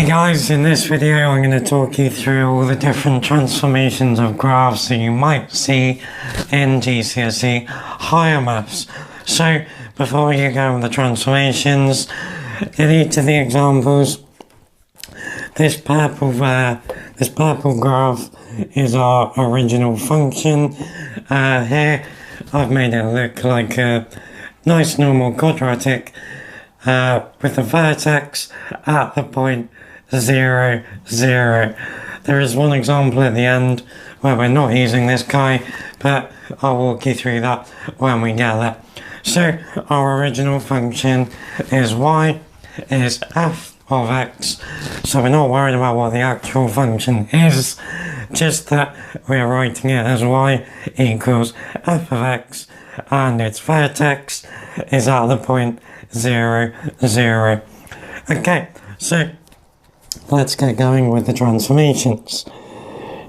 Hey guys, in this video I'm going to talk you through all the different transformations of graphs that you might see in GCSE higher maths. So before you go with the transformations, in each of the examples, this purple graph is our original function. Here I've made it look like a nice normal quadratic with the vertex at the point 0, 0. There is one example at the end where we're not using this guy, but I'll walk you through that when we get there. So our original function is y is f of x, so we're not worried about what the actual function is, just that we're writing it as y equals f of x and its vertex is at the point 0, 0. Okay, so let's get going with the transformations.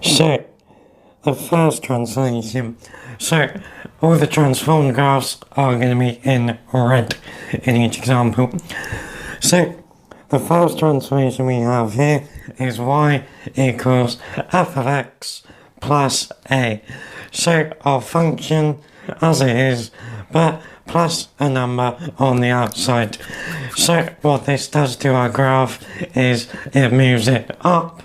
So the first transformation, so all the transformed graphs are going to be in red in each example. So the first transformation we have here is y equals f of x plus a. So our function as it is, but plus a number on the outside. So what this does to our graph is it moves it up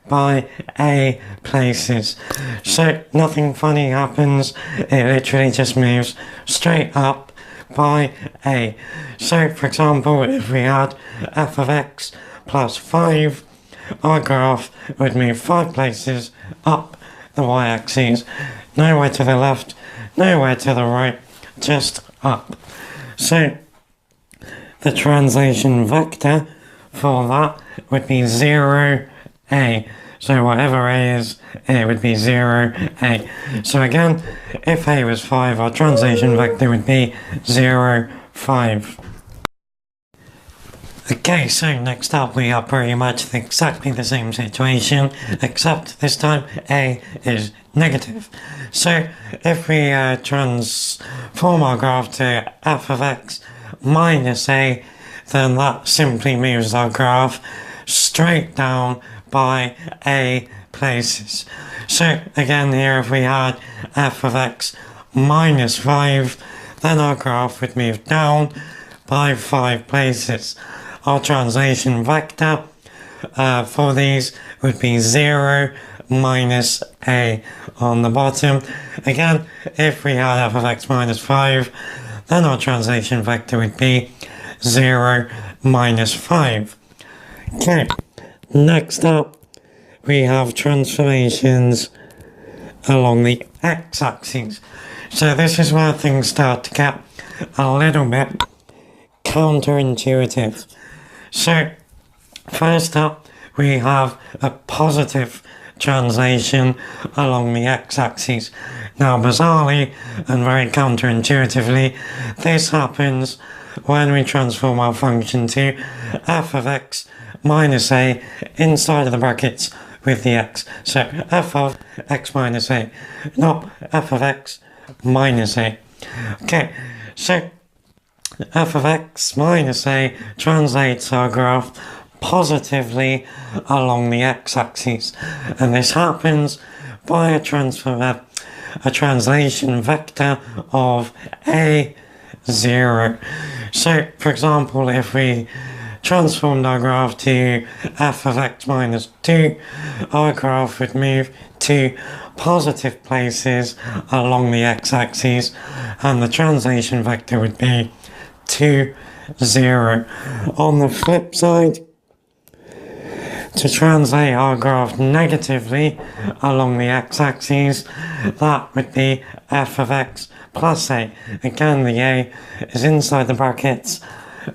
by a places. So nothing funny happens, it literally just moves straight up by a. So for example, if we had f of x plus 5, our graph would move 5 places up the y-axis, nowhere to the left, nowhere to the right, just up. So the translation vector for that would be 0a. So whatever a is, it would be 0a. So again, if a was 5, our translation vector would be 0, 5. Okay, so next up we are pretty much exactly the same situation, except this time a is negative. So if we transform our graph to f of x minus a, then that simply moves our graph straight down by a places. So again here, if we had f of x minus 5, then our graph would move down by 5 places. Our translation vector for these would be 0 minus a on the bottom. Again, if we had f of x minus 5, then our translation vector would be 0 minus 5. Okay, next up we have transformations along the x-axis. So this is where things start to get a little bit counterintuitive. So first up we have a positive translation along the x-axis. Now bizarrely and very counterintuitively, this happens when we transform our function to f of x minus a inside of the brackets with the x. So f of x minus a, not f of x minus a. Okay, so f of x minus a translates our graph positively along the x-axis, and this happens by a translation vector of a 0. So for example, if we transformed our graph to f of x minus 2, our graph would move to positive places along the x-axis, and the translation vector would be 2, 0. On the flip side, to translate our graph negatively along the x-axis, that would be f of x plus a. Again, the a is inside the brackets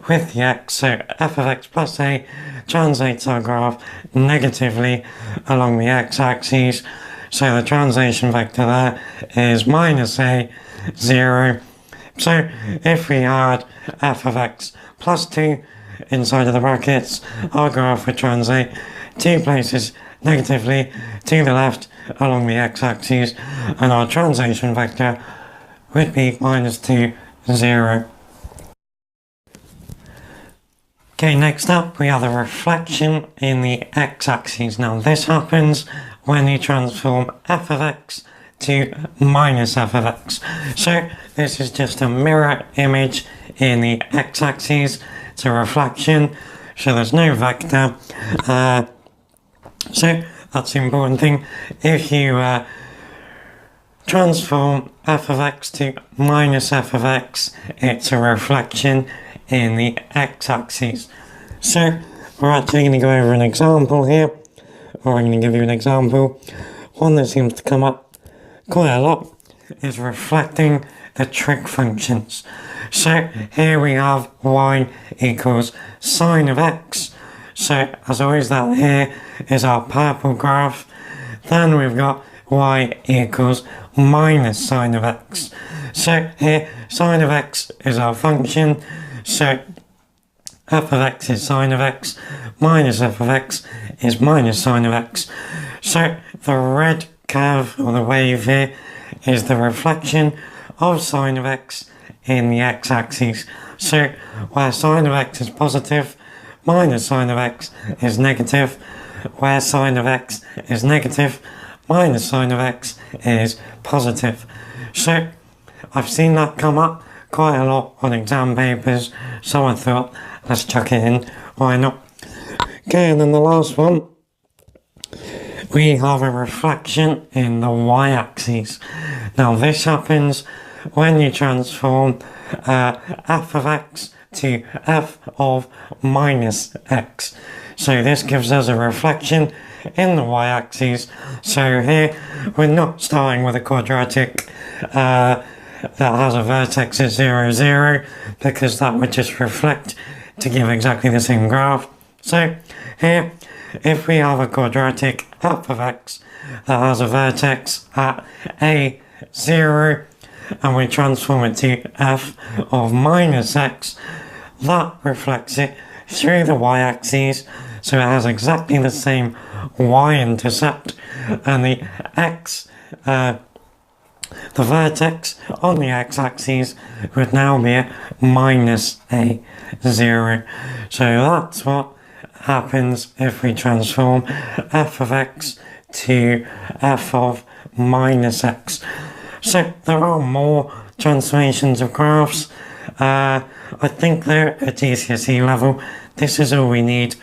with the x, so f of x plus a translates our graph negatively along the x-axis, so the translation vector there is minus a, 0. So if we had f of x plus 2 inside of the brackets, our graph would translate 2 places negatively to the left along the x-axis, and our translation vector would be minus 2, 0. Okay, next up we have the reflection in the x-axis. Now this happens when you transform f of x to minus f of x. So this is just a mirror image in the x-axis. It's a reflection, so there's no vector. So that's the important thing. If you transform f of x to minus f of x, it's a reflection in the x-axis. So we're actually going to go over an example here, or I'm going to give you an example. One that seems to come up quite a lot is reflecting the trig functions. So here we have y equals sine of x. So as always, that here is our purple graph. Then we've got y equals minus sine of x. So here sine of x is our function. So f of x is sine of x, minus f of x is minus sine of x. So the red curve or the wave here is the reflection of sine of x in the x-axis. So where sine of x is positive, minus sine of x is negative. Where sine of x is negative, minus sine of x is positive. So I've seen that come up quite a lot on exam papers, so I thought, let's chuck it in, why not? Okay, and then the last one, we have a reflection in the y-axis. Now this happens when you transform f of x to f of minus x. So this gives us a reflection in the y-axis. So here we're not starting with a quadratic that has a vertex at 0, 0, because that would just reflect to give exactly the same graph. So here, if we have a quadratic f of x that has a vertex at a 0, and we transform it to f of minus x, that reflects it through the y-axis, so it has exactly the same y-intercept, and the x, the vertex on the x-axis would now be at minus a 0. So that's what happens if we transform f of x to f of minus x. So there are more transformations of graphs. I think they're at GCSE level. This is all we need.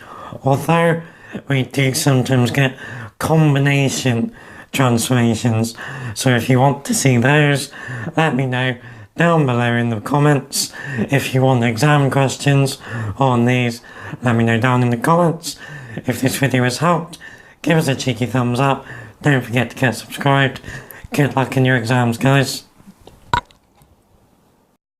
Although we do sometimes get combination transformations. So if you want to see those, let me know down below in the comments. If you want exam questions on these, let me know down in the comments. If this video has helped, give us a cheeky thumbs up. Don't forget to get subscribed. Good luck in your exams, guys.